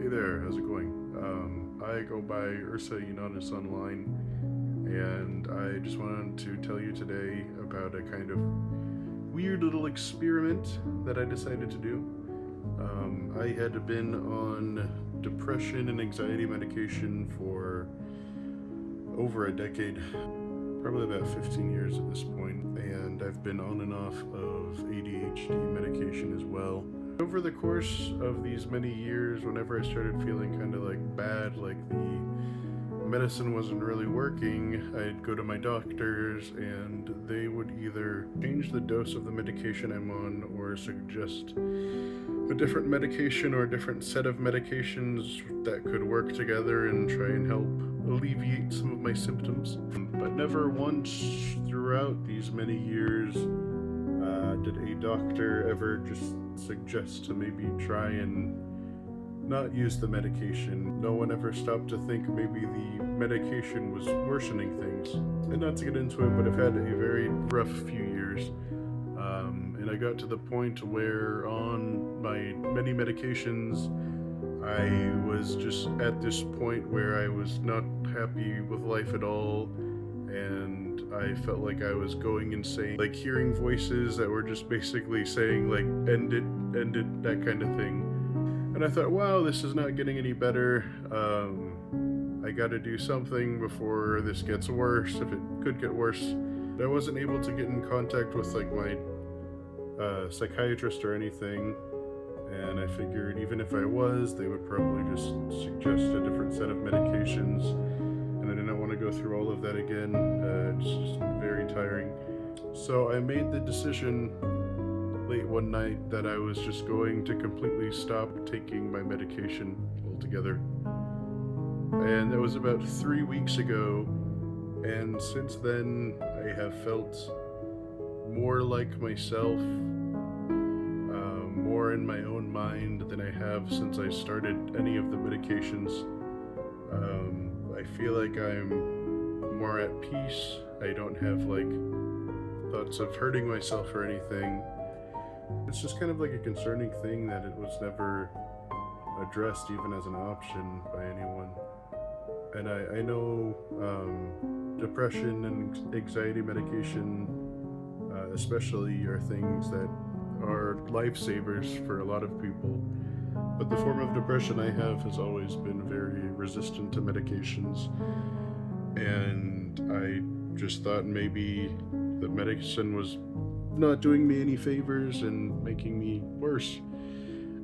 there, how's it going? I go by Ursa Unanis online, and I just wanted to tell you today about a kind of weird little experiment that I decided to do. I had been on depression and anxiety medication for over a decade, probably about 15 years at this point, and I've been on and off of ADHD medication as well. Over the course of these many years, whenever I started feeling kind of like bad, like the medicine wasn't really working, I'd go to my doctors and they would either change the dose of the medication I'm on or suggest a different medication or a different set of medications that could work together and try and help alleviate some of my symptoms. But never once throughout these many years did a doctor ever just suggest to maybe try and not use the medication. No one ever stopped to think maybe the medication was worsening things. And not to get into it, but I've had a very rough few years. And I got to the point where on my many medications, I was just at this point where I was not happy with life at all, and I felt like I was going insane, like hearing voices that were just basically saying like end it, that kind of thing. And I thought, wow, this is not getting any better. I gotta do something before this gets worse, if it could get worse. I wasn't able to get in contact with like my psychiatrist or anything, and I figured even if I was, they would probably just suggest a different set of medications, and I didn't want to go through all of that again. It's just very tiring. So I made the decision late one night that I was just going to completely stop taking my medication altogether. And that was about 3 weeks ago, and since then I have felt more like myself, more in my own mind than I have since I started any of the medications. I feel like I'm more at peace. I don't have like thoughts of hurting myself or anything. It's just kind of like a concerning thing that it was never addressed even as an option by anyone. And I know depression and anxiety medication especially are things that are lifesavers for a lot of people. But the form of depression I have has always been very resistant to medications, and I just thought maybe the medicine was not doing me any favors and making me worse.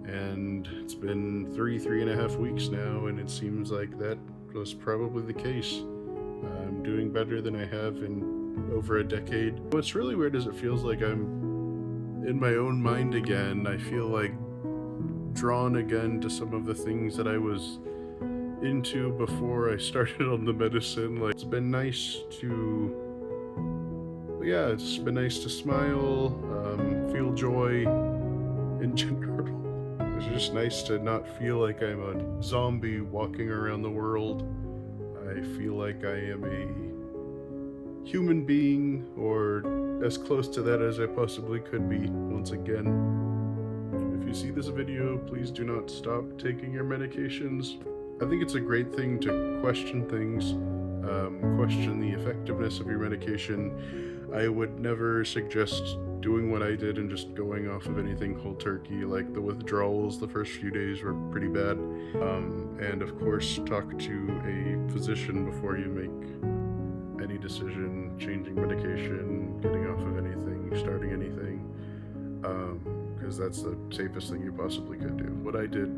And it's been three and a half weeks now, and it seems like that was probably the case. I'm doing better than I have in over a decade. What's really weird is it feels like I'm in my own mind again. I feel like drawn again to some of the things that I was into before I started on the medicine. Like, it's been nice to, yeah, it's been nice to smile, feel joy in general. It's just nice to not feel like I'm a zombie walking around the world. I feel like I am a human being, or as close to that as I possibly could be once again. If you see this video, please do not stop taking your medications. I think it's a great thing to question things, question the effectiveness of your medication. I would never suggest doing what I did and just going off of anything cold turkey. Like, the withdrawals the first few days were pretty bad. And of course, talk to a physician before you make any decision, changing medication, getting off of anything, starting anything, because that's the safest thing you possibly could do. What I did,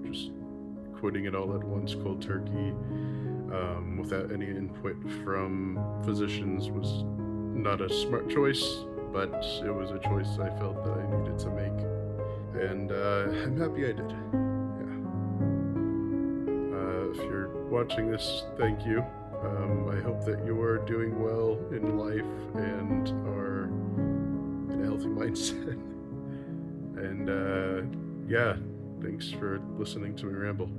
just quitting it all at once, cold turkey, without any input from physicians, was not a smart choice, but it was a choice I felt that I needed to make, and I'm happy I did. Yeah. If you're watching this, thank you. I hope that you are doing well in life and are in a healthy mindset. And yeah, thanks for listening to me ramble.